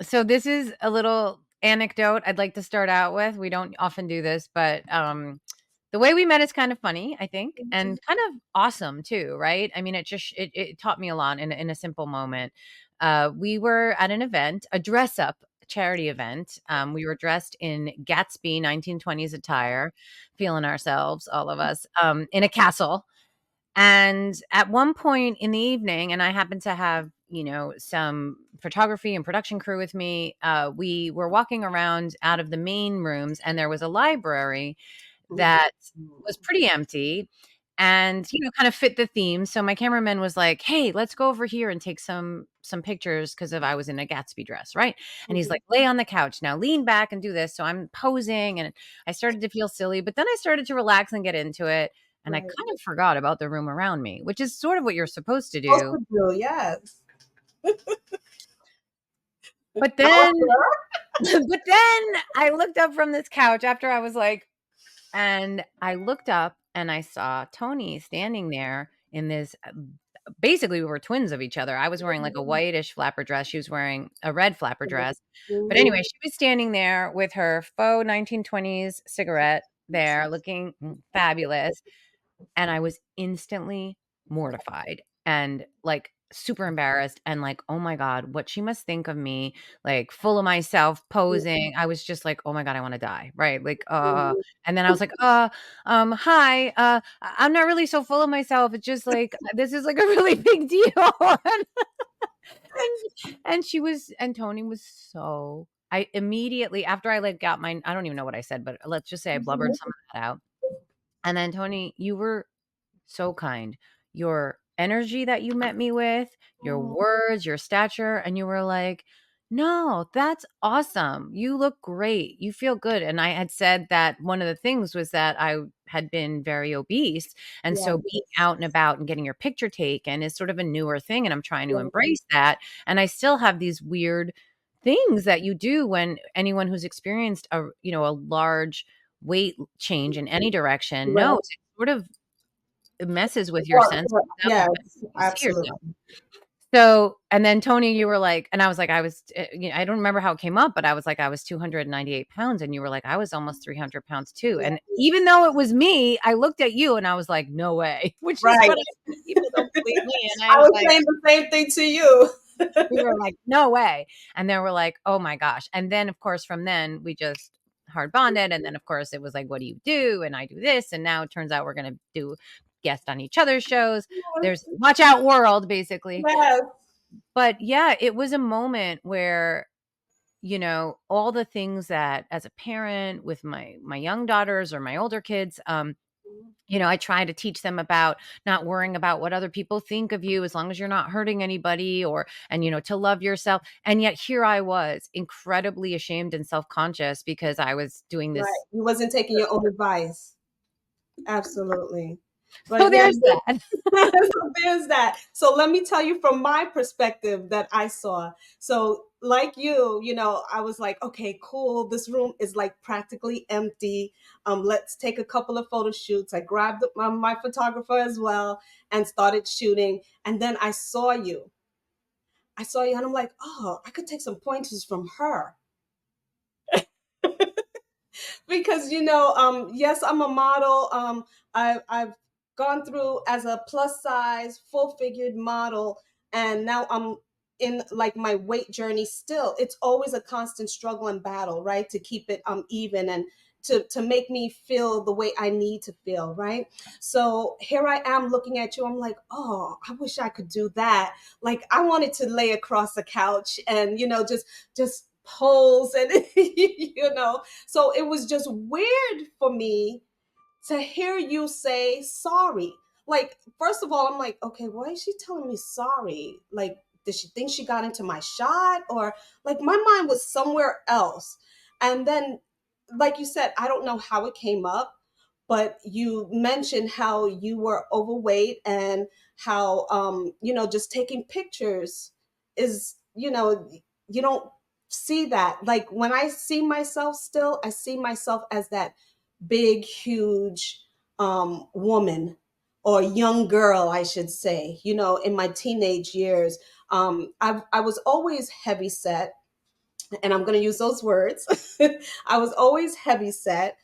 So this is a little anecdote I'd like to start out with. We don't often do this, but the way we met is kind of funny, I think, and kind of awesome too, right? I mean, it taught me a lot in a simple moment. We were at an event, a dress up charity event. We were dressed in Gatsby 1920s attire, feeling ourselves, all of us, in a castle. And at one point in the evening, and I happened to have, some photography and production crew with me, we were walking around out of the main rooms, and there was a library that was pretty empty and, kind of fit the theme. So my cameraman was like, "Hey, let's go over here and take some pictures," because of I was in a Gatsby dress, right? And he's like, "Lay on the couch. Now lean back and do this." So I'm posing, and I started to feel silly, but then I started to relax and get into it. And I Right. kind of forgot about the room around me, which is sort of what you're supposed to Supposed do. to do, yes. But I was then but then I looked up from this couch after I was like, and I looked up and I saw Tony standing there in this, basically we were twins of each other. I was wearing like a there. whitish flapper dress. She was wearing a red flapper dress. But Mhm. anyway, she was standing there with her faux 1920s cigarette there looking fabulous. And I was instantly mortified and, like, super embarrassed and, like, "Oh my god, what she must think of me," like, full of myself, posing. I was just like, "Oh my god, I wanna die," right? Like, Mhm. and then I was like, hi, I'm not really so full of myself. It's just, like, this is, like, a really big deal." And she was and Tony was so I immediately after I, like, got my I don't even know what I said, but let's just say I blubbered Mhm. some of that out. And then, "Tony, you were so kind. Your energy that you met me with, your words, your stature, and you were like, "No, that's awesome. You look great. You feel good." And I had said that one of the things was that I had been very obese, and Yeah, so being out and about and getting your picture taken is sort of a newer thing, and I'm trying to yeah, embrace that, and I still have these weird things that you do when anyone who's experienced a large weight change in any direction knows right. it sort of messes with your Or sense or of self yes, and you see yourself. absolutely. So, and then Tony, you were like and I was like, I don't remember how it came up, but I was like, I was 298 pounds, and you were like, I was almost 300 pounds too. Yeah, And even though it was me, I looked at you and I was like, no way, which is right. what people don't believe me. And I I was was like, saying the same thing to you. we were like, no way. And then we're like, oh my gosh. And then, of course, from then we just hard bonded. And then, of course, it was like, what do you do? And I do this. And now it turns out we're going to do guest on each other's shows. There's watch out world, basically. Yes. But yeah, it was a moment where, all the things that as a parent with my young daughters or my older kids, I try to teach them about not worrying about what other people think of you as long as you're not hurting anybody and to love yourself. And yet here I was incredibly ashamed and self-conscious because I was doing Right. this. You wasn't taking your own advice. Absolutely. But So yeah, there's that. so there's that. So let me tell you from my perspective that I saw. So like I was like, okay, cool. This room is like practically empty. Let's take a couple of photo shoots. I grabbed my photographer as well and started shooting. And then I saw you. I saw you, and I'm like, oh, I could take some pointers from her. Because yes, I'm a model. I've gone through as a plus size full figured model, and now I'm in like my weight journey. Still, it's always a constant struggle and battle, right, to keep it even and to make me feel the way I need to feel, right? So here I am looking at you. I'm like, oh, I wish I could do that. Like I wanted to lay across the couch and just pose and so it was just weird for me to hear you say sorry. Like, first of all, I'm like, okay, why is she telling me sorry? Like, did she think she got into my shot? Or like my mind was somewhere else. And then, like you said, I don't know how it came up, but you mentioned how you were overweight and how just taking pictures is, you don't see that. Like when I see myself still, I see myself as that big, huge woman or young girl, I should say, in my teenage years. I was always heavy set. and I'm going to use those words. I was always heavy set,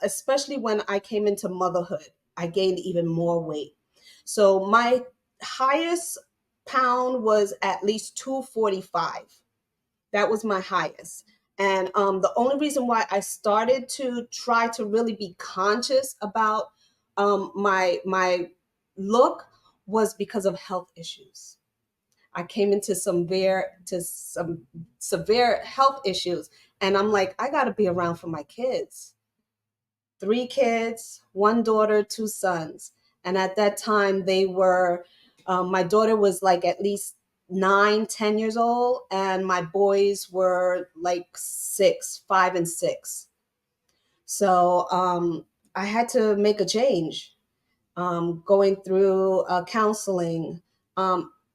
especially when I came into motherhood. I gained even more weight. So my highest pound was at least 245. That was my highest. And the only reason why I started to try to really be conscious about my look was because of health issues. I came into some severe health issues, and I'm like, I got to be around for my kids. Three kids, one daughter, two sons, and at that time they were. My daughter was like at least 9, 10 years old, and my boys were like 6, 5, and 6. So I had to make a change, going through counseling.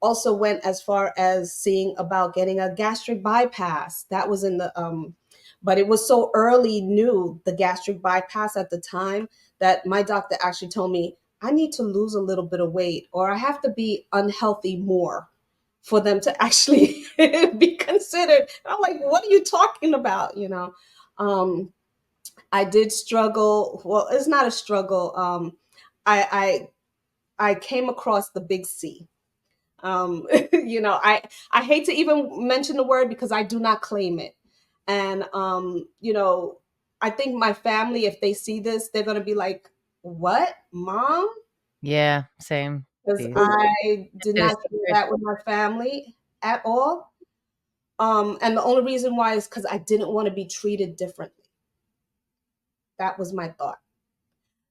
Also went as far as seeing about getting a gastric bypass. That was in the, but it was so early new, the gastric bypass at the time, that my doctor actually told me I need to lose a little bit of weight or I have to be unhealthy more for them to actually be considered. I'm like, what are you talking about? Um, I did struggle. Well, it's not a struggle. I came across the big C. I hate to even mention the word because I do not claim it. And I think my family, if they see this, they're gonna be like, "What, mom?" Yeah, same. Because Peace. I did not Citizen. share that with my family at all. And the only reason why is because I didn't want to be treated differently. That was my thought.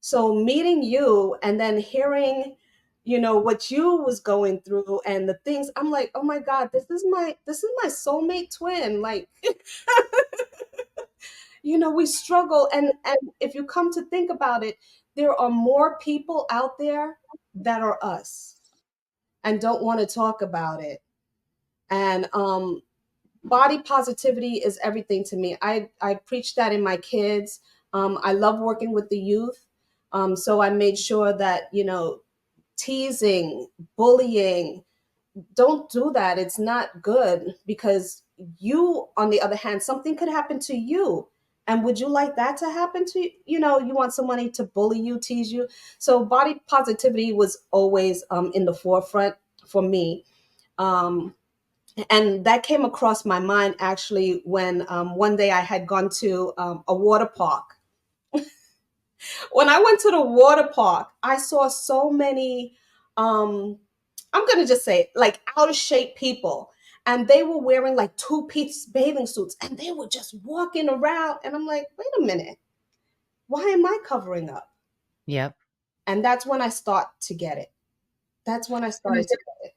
So meeting you and then hearing, what you was going through and the things, I'm like, oh my God, this is my soulmate twin. Like, we struggle. And if you come to think about it, there are more people out there that are us and don't want to talk about it. And body positivity is everything to me. I preach that in my kids. I love working with the youth. So I made sure that, teasing, bullying, don't do that. It's not good because you, on the other hand, something could happen to you. And would you like that to happen to you? You want somebody to bully you, tease you. So body positivity was always in the forefront for me. Um, and that came across my mind actually when one day I had gone to a water park. When I went to the water park, I saw so many, I'm going to just say, like out of shape people. And they were wearing like two-piece bathing suits and they were just walking around. And I'm like, wait a minute, why am I covering up? Yep. And that's when I start to get it. That's when I started to get it.